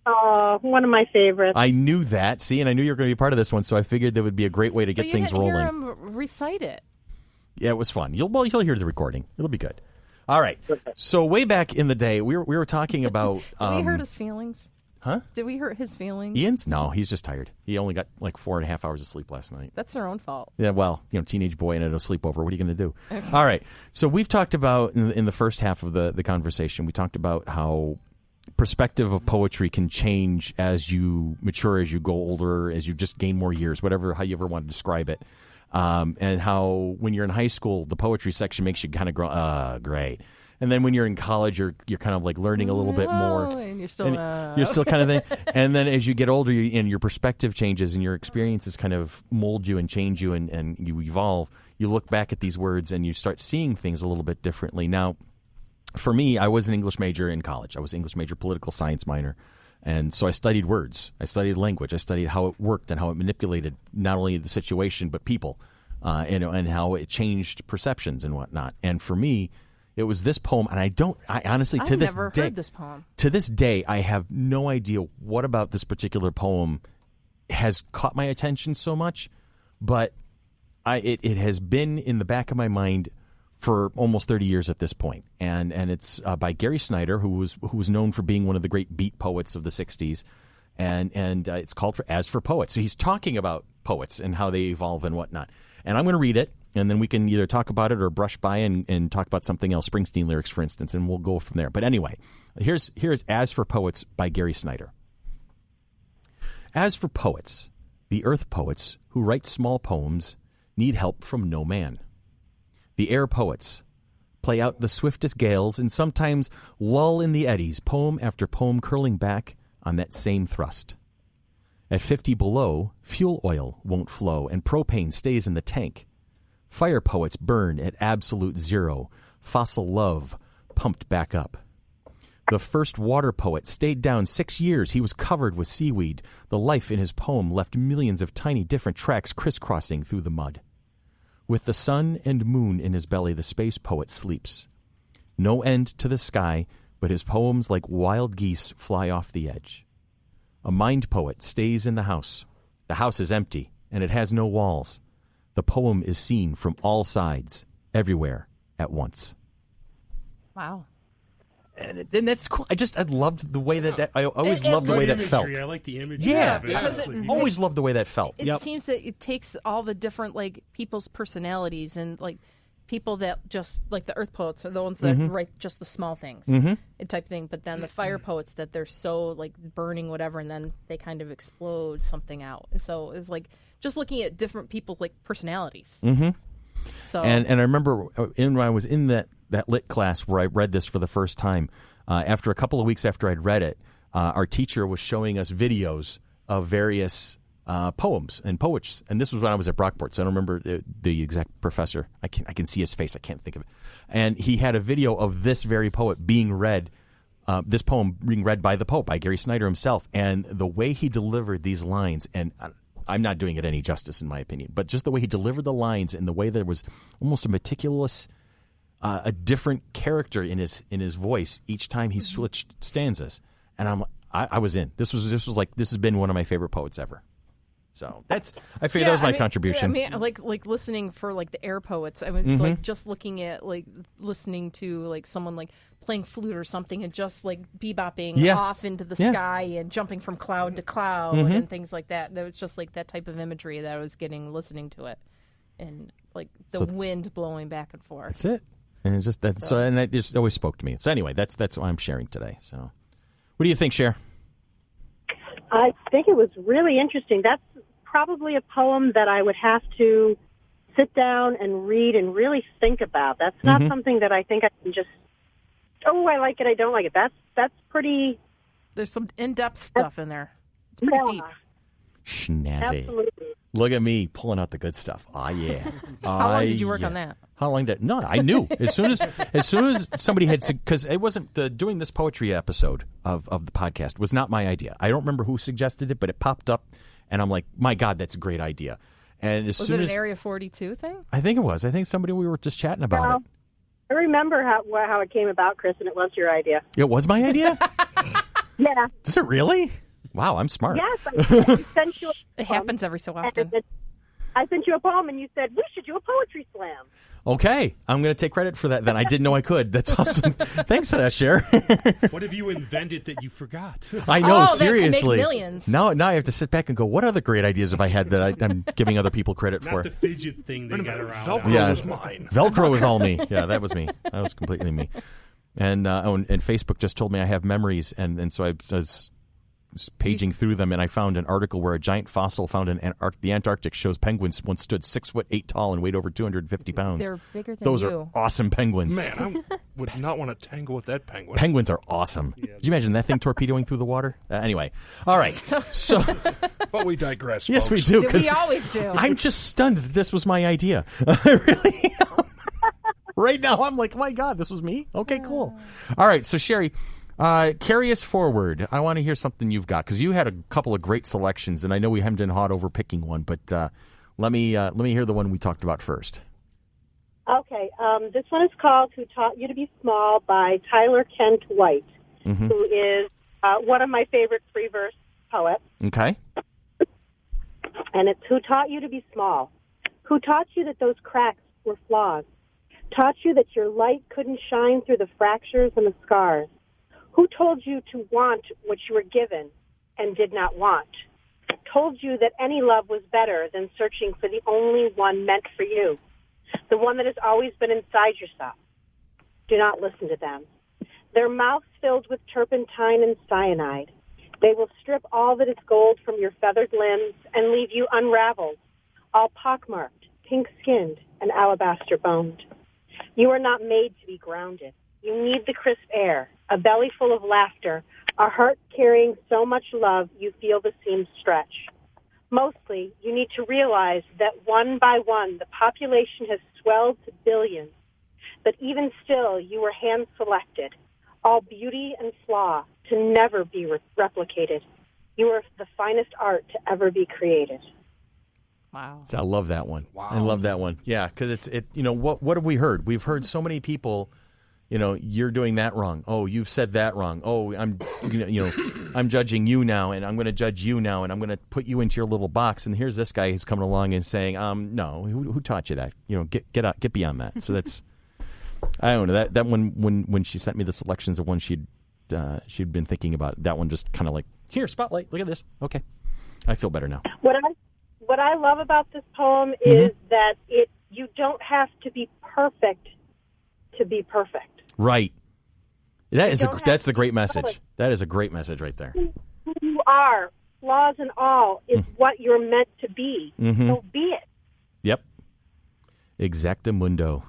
Oh, one of my favorites. I knew that. See, and I knew you were going to be part of this one, so I figured that would be a great way to get things rolling. Hear him recite it. Yeah, it was fun. You'll hear the recording. It'll be good. All right. So way back in the day, we were talking about. Did we hurt his feelings? Huh? Did we hurt his feelings? Ian's? No, he's just tired. He only got like 4.5 hours of sleep last night. That's their own fault. Yeah, well, teenage boy and a sleepover. What are you going to do? All right. So we've talked about, in the first half of the conversation, we talked about how perspective of poetry can change as you mature, as you go older, as you just gain more years, how you ever want to describe it. And how when you're in high school, the poetry section makes you kind of grow, great. And then when you're in college, you're kind of like learning a little bit more. And you're still kind of there. And then as you get older, and your perspective changes and your experiences kind of mold you and change you and you evolve, you look back at these words and you start seeing things a little bit differently. Now, for me, I was an English major in college. I was an English major political science minor. And so I studied words. I studied language. I studied how it worked and how it manipulated not only the situation but people, and how it changed perceptions and whatnot. And for me, it was this poem, and I honestly, I've never heard this poem. To this day, I have no idea what about this particular poem has caught my attention so much, but it has been in the back of my mind for almost 30 years at this point. And it's by Gary Snyder, who was known for being one of the great beat poets of the 60s, and it's called As for Poets. So he's talking about poets and how they evolve and whatnot. And I'm going to read it, and then we can either talk about it or brush by and talk about something else, Springsteen lyrics, for instance, and we'll go from there. But anyway, here's As for Poets by Gary Snyder. As for poets, the earth poets who write small poems need help from no man. The air poets play out the swiftest gales and sometimes lull in the eddies, poem after poem curling back on that same thrust. At 50 below, fuel oil won't flow and propane stays in the tank. Fire poets burn at absolute zero, fossil love pumped back up. The first water poet stayed down 6 years. He was covered with seaweed. The life in his poem left millions of tiny different tracks crisscrossing through the mud. With the sun and moon in his belly, the space poet sleeps. No end to the sky, but his poems like wild geese fly off the edge. A mind poet stays in the house. The house is empty, and it has no walls. The poem is seen from all sides, everywhere, at once. Wow. And that's cool. I loved the way that I always loved the way that felt. I like the imagery. Yeah, because always loved the way that felt. It seems that it takes all the different people's personalities and people that just the earth poets are the ones that write just the small things, type thing. But then the fire poets that they're so burning whatever, and then they kind of explode something out. So it's just looking at different people's personalities. Mm-hmm. So and I remember when I was in that lit class where I read this for the first time, after a couple of weeks after I'd read it, our teacher was showing us videos of various poems and poets. And this was when I was at Brockport, so I don't remember the exact professor. I can see his face. I can't think of it. And he had a video of this very poet being read, this poem being read by the poet, by Gary Snyder himself. And the way he delivered these lines, and I'm not doing it any justice in my opinion, but just the way he delivered the lines and the way there was almost a meticulous, a different character in his voice each time he switched stanzas. And I was in. This has been one of my favorite poets ever. So I figured that was my contribution. I mean, like listening for the air poets. I mean, it's just looking at listening to someone playing flute or something and just bebopping off into the sky and jumping from cloud to cloud and things like that. That was just that type of imagery that I was getting listening to it, and the wind blowing back and forth. That's it, and it's just that. So and that just always spoke to me. So anyway, that's what I'm sharing today. So, what do you think, Cher? I think it was really interesting. That's probably a poem that I would have to sit down and read and really think about. That's not something that I think I can just, I like it, I don't like it. That's pretty... There's some in-depth stuff in there. It's pretty deep. Snazzy. Absolutely. Look at me pulling out the good stuff. Oh, yeah. How long did you work on that? How long did... No, I knew. As soon as somebody had... Because it wasn't... doing this poetry episode of the podcast was not my idea. I don't remember who suggested it, but it popped up. And I'm like, my God, that's a great idea. And was it an Area 42 thing? I think it was. I think we were just chatting about it. I remember how it came about, Chris, and it was your idea. It was my idea? Yeah. Is it really? Wow, I'm smart. Yes. I sent you it happens every so often. I sent you a poem, and you said, we should do a poetry slam. Okay, I'm going to take credit for that then. I didn't know I could. That's awesome. Thanks for that, Cher. What have you invented that you forgot? I know, seriously. seriously. That could make millions. Now I have to sit back and go, what other great ideas have I had that I'm giving other people credit for? Not the fidget thing they got around. Velcro was mine. Velcro was all me. Yeah, that was me. That was completely me. And Facebook just told me I have memories, and so I was paging through them, and I found an article where a giant fossil found in the Antarctic shows penguins once stood 6'8" tall and weighed over 250 pounds. They're bigger than Those are awesome penguins. Man, I would not want to tangle with that penguin. Penguins are awesome. Could you imagine that thing torpedoing through the water? Anyway, all right. So, but we digress. Yes, folks. we do. We always do. I'm just stunned that this was my idea. I really am. Right now, I'm like, oh my God, this was me? Okay, cool. All right, so Sherry, carry us forward. I want to hear something you've got, because you had a couple of great selections, and I know we hemmed and hawed over picking one, but let me hear the one we talked about first. Okay, this one is called "Who Taught You to Be Small" by Tyler Kent White, who is one of my favorite free verse poets. Okay. And it's "Who taught you to be small? Who taught you that those cracks were flaws? Taught you that your light couldn't shine through the fractures and the scars? Who told you to want what you were given and did not want? Told you that any love was better than searching for the only one meant for you, the one that has always been inside yourself? Do not listen to them. Their mouths filled with turpentine and cyanide. They will strip all that is gold from your feathered limbs and leave you unraveled, all pockmarked, pink-skinned, and alabaster-boned. You are not made to be grounded. You need the crisp air, a belly full of laughter, a heart carrying so much love you feel the seams stretch. Mostly, you need to realize that one by one, the population has swelled to billions. But even still, you were hand-selected, all beauty and flaw, to never be replicated. You are the finest art to ever be created. Wow. So I love that one. Wow. I love that one. Yeah, because what have we heard? We've heard so many people, you're doing that wrong. Oh, you've said that wrong. Oh, I'm judging you now, and I'm going to judge you now, and I'm going to put you into your little box. And here's this guy who's coming along and saying, no, who taught you that? Get out, get beyond that. So that's, I don't know, that one when she sent me the selections of one she'd been thinking about, that one just kind of like, here, spotlight, look at this. Okay, I feel better now. What I love about this poem is that you don't have to be perfect to be perfect. Right. That's the great message. That is a great message right there. Who you are, flaws and all, is what you're meant to be. So be it. Yep. Exactamundo.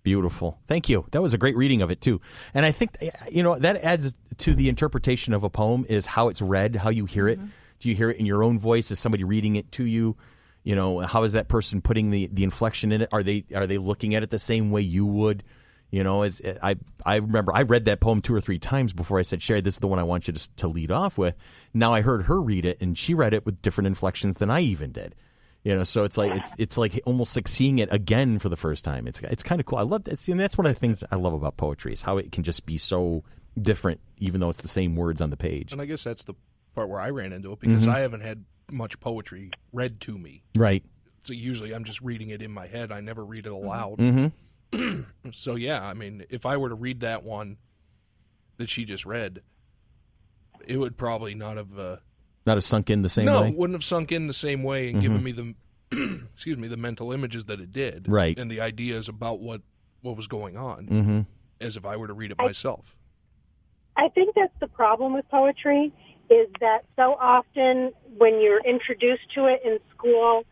Beautiful. Thank you. That was a great reading of it, too. And I think, that adds to the interpretation of a poem is how it's read, how you hear it. Do you hear it in your own voice? Is somebody reading it to you? How is that person putting the inflection in it? Are they looking at it the same way you would? As I remember, I read that poem 2 or 3 times before I said, Sherry, this is the one I want you to lead off with. Now I heard her read it, and she read it with different inflections than I even did. So it's like almost like seeing it again for the first time. It's kind of cool. I love it. And that's one of the things I love about poetry is how it can just be so different, even though it's the same words on the page. And I guess that's the part where I ran into it because I haven't had much poetry read to me. Right. So usually I'm just reading it in my head. I never read it aloud. So yeah, I mean, if I were to read that one that she just read, it would probably not have sunk in the same way. No, it wouldn't have sunk in the same way and given me the the mental images that it did, right, and the ideas about what was going on, as if I were to read it myself. I think that's the problem with poetry. Is that so often when you're introduced to it in school,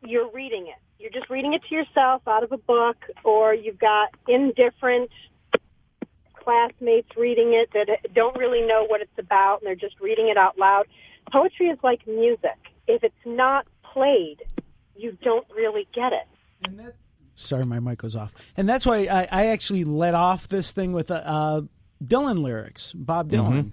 you're reading it. You're just reading it to yourself out of a book, or you've got indifferent classmates reading it that don't really know what it's about, and they're just reading it out loud. Poetry is like music. If it's not played, you don't really get it. Sorry, my mic was off. And that's why I actually led off this thing with Dylan lyrics, Bob Dylan.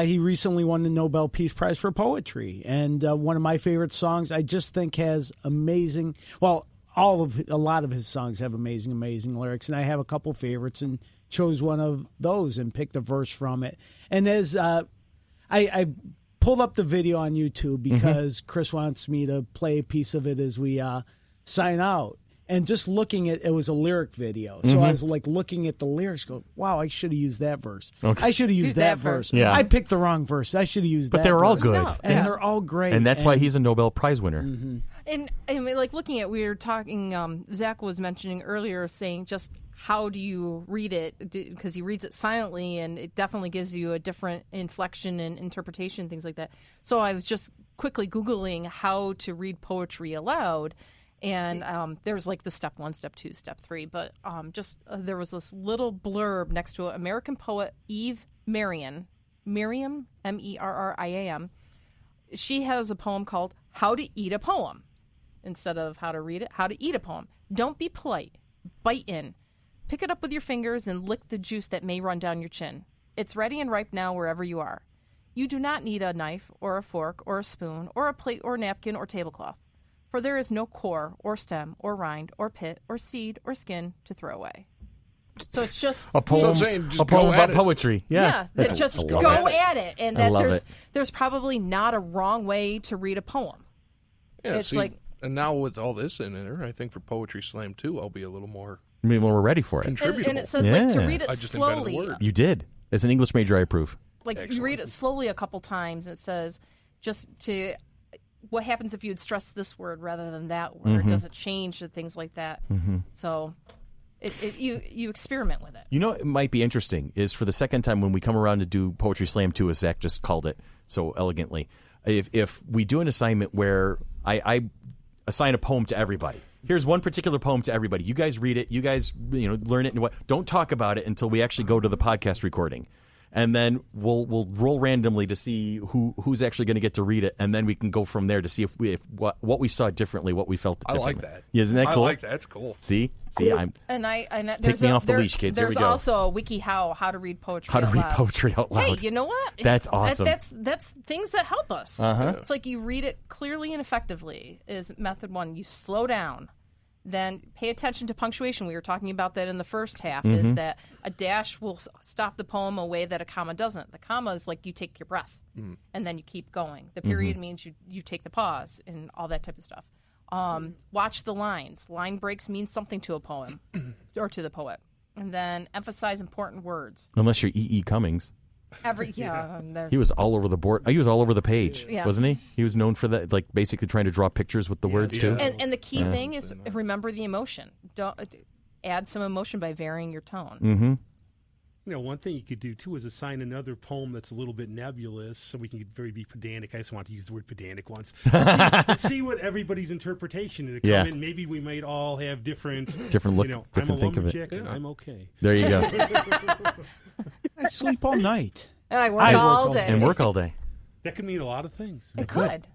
He recently won the Nobel Peace Prize for Poetry, and one of my favorite songs I just think has amazing, well, a lot of his songs have amazing lyrics, and I have a couple favorites and chose one of those and picked a verse from it. And as I pulled up the video on YouTube because Chris wants me to play a piece of it as we sign out. And just looking at it was a lyric video. So I was like looking at the lyrics, go, wow, I should have used that verse. Okay. I should have used that verse. Yeah. I picked the wrong verse. I should have used that verse. But they were all good. No. And they're all great. And that's why he's a Nobel Prize winner. And I mean, like looking at, we were talking, Zach was mentioning earlier, saying just how do you read it? Because he reads it silently, and it definitely gives you a different inflection and interpretation, things like that. So I was just quickly Googling how to read poetry aloud. And there's like the step 1, step 2, step 3. But there was this little blurb next to it. American poet Eve Merriam, Merriam. She has a poem called How to Eat a Poem. Instead of how to read it, how to eat a poem. Don't be polite. Bite in. Pick it up with your fingers and lick the juice that may run down your chin. It's ready and ripe now wherever you are. You do not need a knife or a fork or a spoon or a plate or napkin or tablecloth. For there is no core or stem or rind or pit or seed or skin to throw away. So it's just a poem, about poetry. Yeah, just go at it. And that there's probably not a wrong way to read a poem. Yeah, it's and now with all this in there, I think for Poetry Slam 2, I'll be a little more. I mean, when we're ready for it. And it says like to read it I just slowly. invented a word. You did. As an English major, I approve. Like Excellent. you read it slowly a couple times. It says just to. What happens if you would stress this word rather than that word? Does it change to things like that? So you experiment with it. You know, it might be interesting is for the second time when we come around to do Poetry Slam 2, as Zach just called it so elegantly, if we do an assignment where I assign a poem to everybody. Here's one particular poem to everybody. You guys read it. You guys learn it. And don't talk about it until we actually go to the podcast recording. And then we'll roll randomly to see who's actually going to get to read it, and then we can go from there to see if what we saw differently, what we felt differently. I like that. Yeah, isn't that cool? I like that. That's cool. See, take me off the leash, kids. Here we go. There's also a wiki how to read poetry. How to read poetry out loud. Hey, you know what? That's awesome. That's things that help us. It's like you read it clearly and effectively. Is method 1. You slow down. Then pay attention to punctuation. We were talking about that in the first half, is that a dash will stop the poem a way that a comma doesn't. The comma is like you take your breath, and then you keep going. The period means you take the pause and all that type of stuff. Watch the lines. Line breaks mean something to a poem or to the poet. And then emphasize important words. Unless you're E.E. Cummings. He was all over the board. He was all over the page, wasn't he? He was known for that, like basically trying to draw pictures with the words too. And the key thing is remember the emotion. Don't add some emotion by varying your tone. One thing you could do too is assign another poem that's a little bit nebulous, so we can be pedantic. I just want to use the word pedantic once. Let's see what everybody's interpretation is. Yeah. Maybe we might all have different look, I'm a think of it. and I'm okay. There you go. I sleep all night. And I work all day. And work all day. That could mean a lot of things. It could.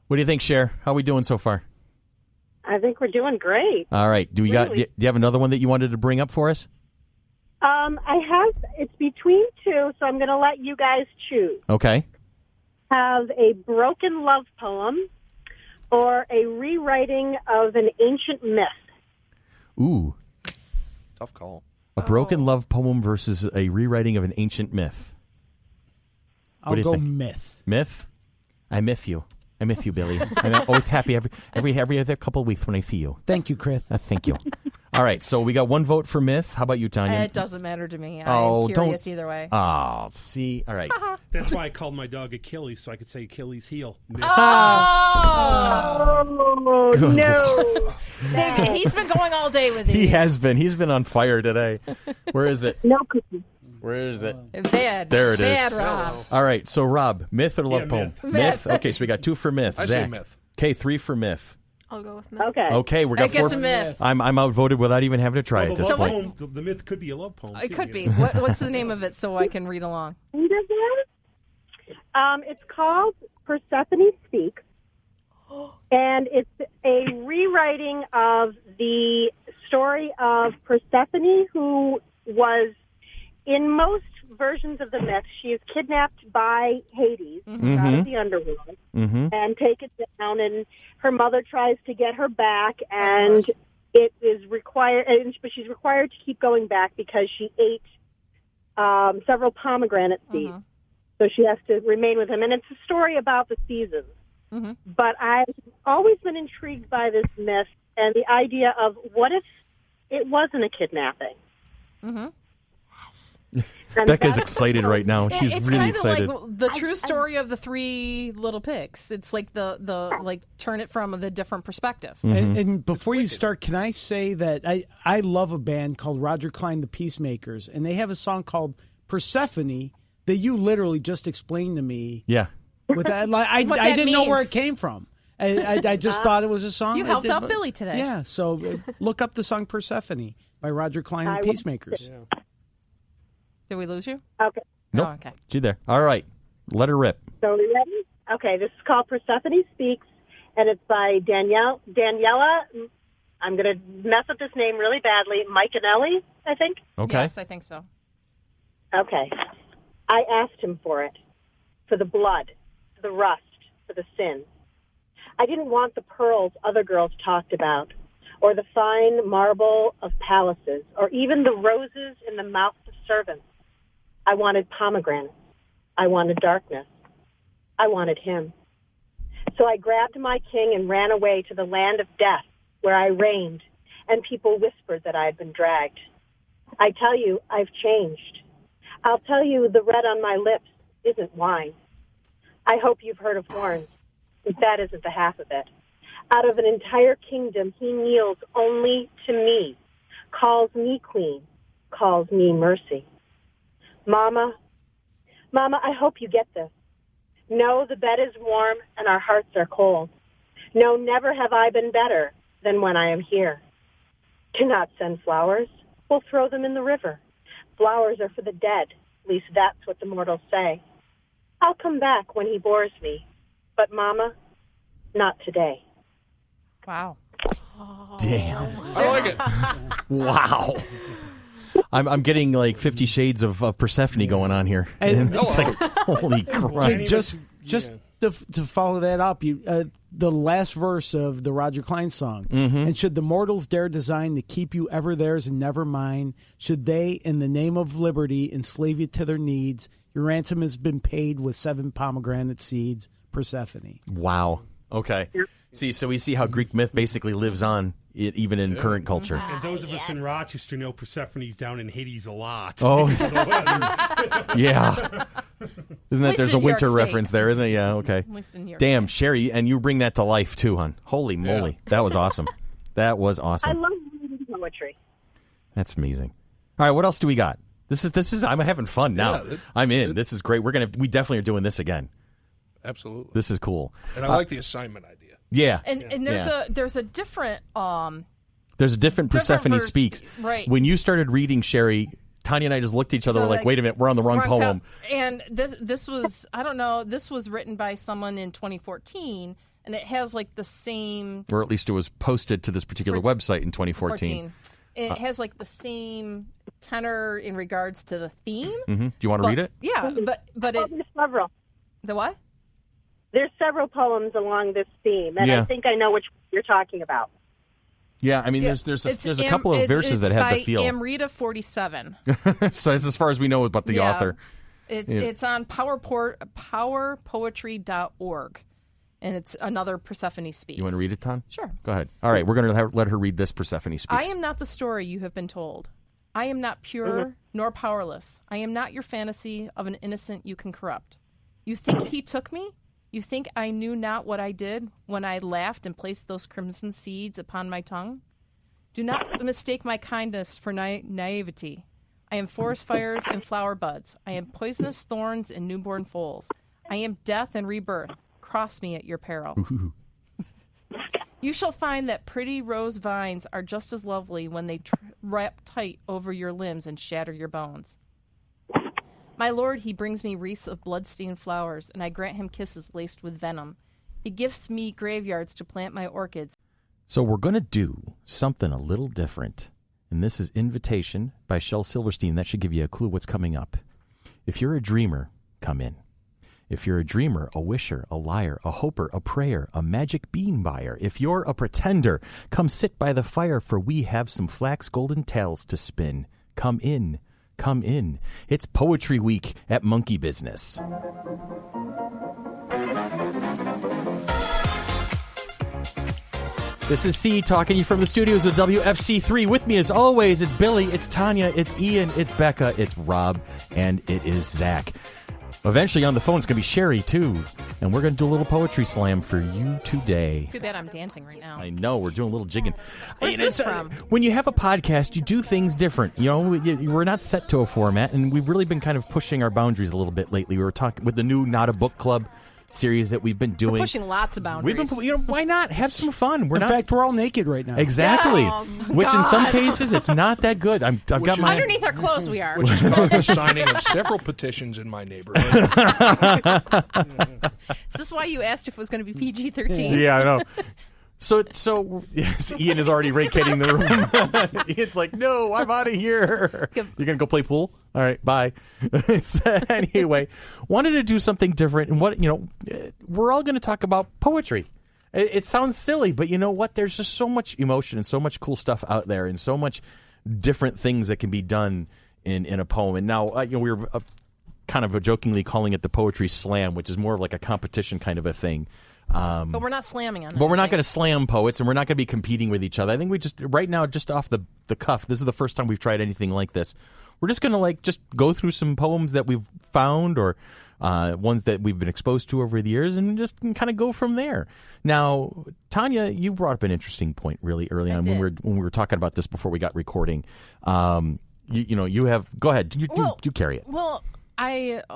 What do you think, Cher? How are we doing so far? I think we're doing great. All right. Do you have another one that you wanted to bring up for us? I have. It's between two, so I'm going to let you guys choose. Okay. Have a broken love poem or a rewriting of an ancient myth. Ooh. Tough call. A broken love poem versus a rewriting of an ancient myth. I'll go myth. Myth? I miss you. I miss you, Billy. I'm always happy every other couple of weeks when I see you. Thank you, Chris. Thank you. All right, so we got one vote for myth. How about you, Tanya? It doesn't matter to me. I'm curious either way. Oh, see? All right. That's why I called my dog Achilles, so I could say Achilles' heel. Oh, no. David, he's been going all day with these. He has been. He's been on fire today. Where is it? No cookie. Where is it? Bad. There it is. Bad, Rob. All right, so Rob, myth or love poem? Myth. Okay, so we got 2 for myth. I Zach. say myth. Okay, 3 for myth. I'll go with myth. Okay. We got 4. It's a myth. I'm outvoted without even having to try at this point. The myth could be a love poem. It could be. What's the name of it so I can read along? It's called Persephone Speaks, and it's a rewriting of the story of Persephone, who was, in most versions of the myth, she is kidnapped by Hades out of the underworld and taken down, and her mother tries to get her back, and it is required, but she's required to keep going back because she ate several pomegranate seeds. So she has to remain with him. And it's a story about the seasons. Mm-hmm. But I've always been intrigued by this myth and the idea of what if it wasn't a kidnapping? Mm-hmm. Becca's excited right now. She's it's really kind excited. Of like the true story of the three little pigs. It's like the like turn it from the different perspective. Mm-hmm. And before you start, can I say that I love a band called Roger Clyne the Peacemakers, and they have a song called Persephone that you literally just explained to me. Yeah. With that, I didn't know where it came from. I just thought it was a song. You helped out Billy today. Yeah, so look up the song Persephone by Roger Clyne and the Peacemakers. Yeah. Did we lose you? Okay. Nope. Oh, okay. She's there. All right. Let her rip. So are you ready? Okay, this is called Persephone Speaks, and it's by Daniela. I'm going to mess up this name really badly. Micanelli, I think. Okay. Yes, I think so. Okay. I asked him for it, for the blood, for the rust, for the sin. I didn't want the pearls other girls talked about, or the fine marble of palaces, or even the roses in the mouths of servants. I wanted pomegranates. I wanted darkness. I wanted him. So I grabbed my king and ran away to the land of death, where I reigned, and people whispered that I had been dragged. I tell you, I've changed. I'll tell you, the red on my lips isn't wine. I hope you've heard of horns, but that isn't the half of it. Out of an entire kingdom, he kneels only to me, calls me queen, calls me mercy. Mama, I hope you get this. No, the bed is warm and our hearts are cold. No, never have I been better than when I am here. Do not send flowers. We'll throw them in the river. Flowers are for the dead. At least that's what the mortals say. I'll come back when he bores me. But, Mama, not today. Wow. Damn. I like it. Wow. I'm getting like 50 Shades of Persephone going on here. And it's like, holy crap. Just to follow that up, the last verse of the Roger Clyne song. Mm-hmm. And should the mortals dare design to keep you ever theirs and never mine, should they, in the name of liberty, enslave you to their needs, your ransom has been paid with 7 pomegranate seeds, Persephone. Wow. Okay. See, so we see how Greek myth basically lives on even in current culture. And those of us in Rochester know Persephone's down in Hades a lot. Oh, yeah. Isn't that there's a winter reference there, isn't it? Yeah, okay. Damn, Sherry, and you bring that to life too, hon. Holy moly. That was awesome. That was awesome. I love reading poetry. That's amazing. All right, what else do we got? This is I'm having fun now. I'm in. This is great. We definitely are doing this again. Absolutely. This is cool. And I like the assignment idea. Yeah. And there's a different there's a different Persephone Speaks. Right. When you started reading, Sherry, Tanya and I just looked at each other like, wait a minute, we're on the wrong poem. And this was, I don't know, this was written by someone in 2014, and it has like the same... Or at least it was posted to this particular website in 2014. It has like the same tenor in regards to the theme. Mm-hmm. Do you want to read it? Yeah, but it... There's several. The what? There's several poems along this theme, and I think I know which you're talking about. Yeah, I mean, there's a couple of verses that have the feel. It's by Amrita 47. So it's as far as we know about the author. It's on powerpoetry.org, and it's another Persephone Speaks. You want to read it, Ton? Sure. Go ahead. All right, we're going to let her read this Persephone Speaks. I am not the story you have been told. I am not pure nor powerless. I am not your fantasy of an innocent you can corrupt. You think he took me? You think I knew not what I did when I laughed and placed those crimson seeds upon my tongue? Do not mistake my kindness for naivety. I am forest fires and flower buds. I am poisonous thorns and newborn foals. I am death and rebirth. Cross me at your peril. You shall find that pretty rose vines are just as lovely when they wrap tight over your limbs and shatter your bones. My lord, he brings me wreaths of blood-stained flowers, and I grant him kisses laced with venom. He gifts me graveyards to plant my orchids. So we're going to do something a little different. And this is Invitation by Shel Silverstein. That should give you a clue what's coming up. If you're a dreamer, come in. If you're a dreamer, a wisher, a liar, a hoper, a prayer, a magic bean buyer, if you're a pretender, come sit by the fire, for we have some flax golden tales to spin. Come in come in. It's Poetry Week at Monkey Business. This is C talking to you from the studios of WFC3. With me, as always, it's Billy, it's Tanya, it's Ian, it's Becca, it's Rob, and it is Zach. Eventually on the phone, it's going to be Sherry, too. And we're going to do a little poetry slam for you today. Too bad I'm dancing right now. I know. We're doing a little jigging. Where's this from? When you have a podcast, you do things different. You know, we're not set to a format, and we've really been kind of pushing our boundaries a little bit lately. We were talking with the new Not a Book Club series that we've been doing. We're pushing lots of boundaries. Why not? Have some fun. In fact, we're all naked right now. Exactly. Yeah, which in some cases, it's not that good. I've got my... Underneath our clothes, we are. Which has caused the signing of several petitions in my neighborhood. Is this why you asked if it was going to be PG-13? Yeah, I know. So yes, Ian is already vacating the room. Ian's like, no, I'm out of here. You're going to go play pool? All right, bye. Anyway, wanted to do something different. And we're all going to talk about poetry. It sounds silly, but you know what? There's just so much emotion and so much cool stuff out there and so much different things that can be done in a poem. And now, we were kind of jokingly calling it the Poetry Slam, which is more of like a competition kind of a thing. But we're not slamming on that. But we're not going to slam poets, and we're not going to be competing with each other. I think we just, right now, just off the cuff, this is the first time we've tried anything like this. We're just going to just go through some poems that we've found or ones that we've been exposed to over the years and just kind of go from there. Now, Tanya, you brought up an interesting point really early on when we were talking about this before we got recording. You have, go ahead, you carry it. Well,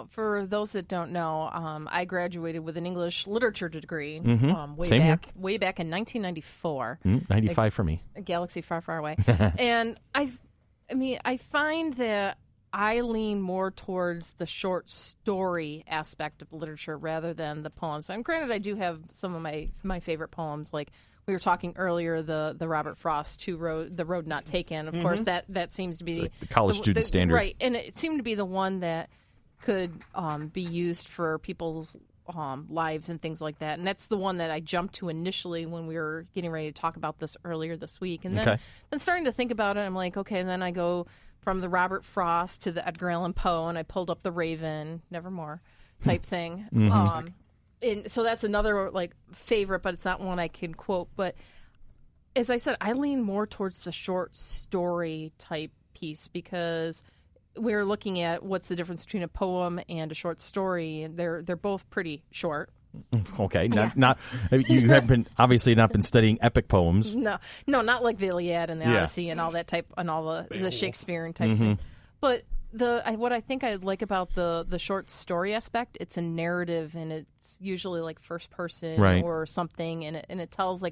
for those that don't know, I graduated with an English literature degree way back in 1994. 95 for me. A galaxy far, far away. And I find that I lean more towards the short story aspect of literature rather than the poems. And granted, I do have some of my favorite poems, like we were talking earlier, the Robert Frost The Road Not Taken. Of course, that seems to be like the college student standard. Right, and it seemed to be the one that could be used for people's lives and things like that. And that's the one that I jumped to initially when we were getting ready to talk about this earlier this week. And then starting to think about it, I'm like, okay, and then I go from the Robert Frost to the Edgar Allan Poe, and I pulled up The Raven, Nevermore type thing. And so that's another favorite, but it's not one I can quote. But as I said, I lean more towards the short story type piece because we're looking at what's the difference between a poem and a short story. They're both pretty short. Okay, not you have been obviously not been studying epic poems. No, not like the Iliad and the Odyssey and all that type and all the Shakespearean type thing. But what I think I like about the short story aspect, it's a narrative and it's usually like first person or something, and it tells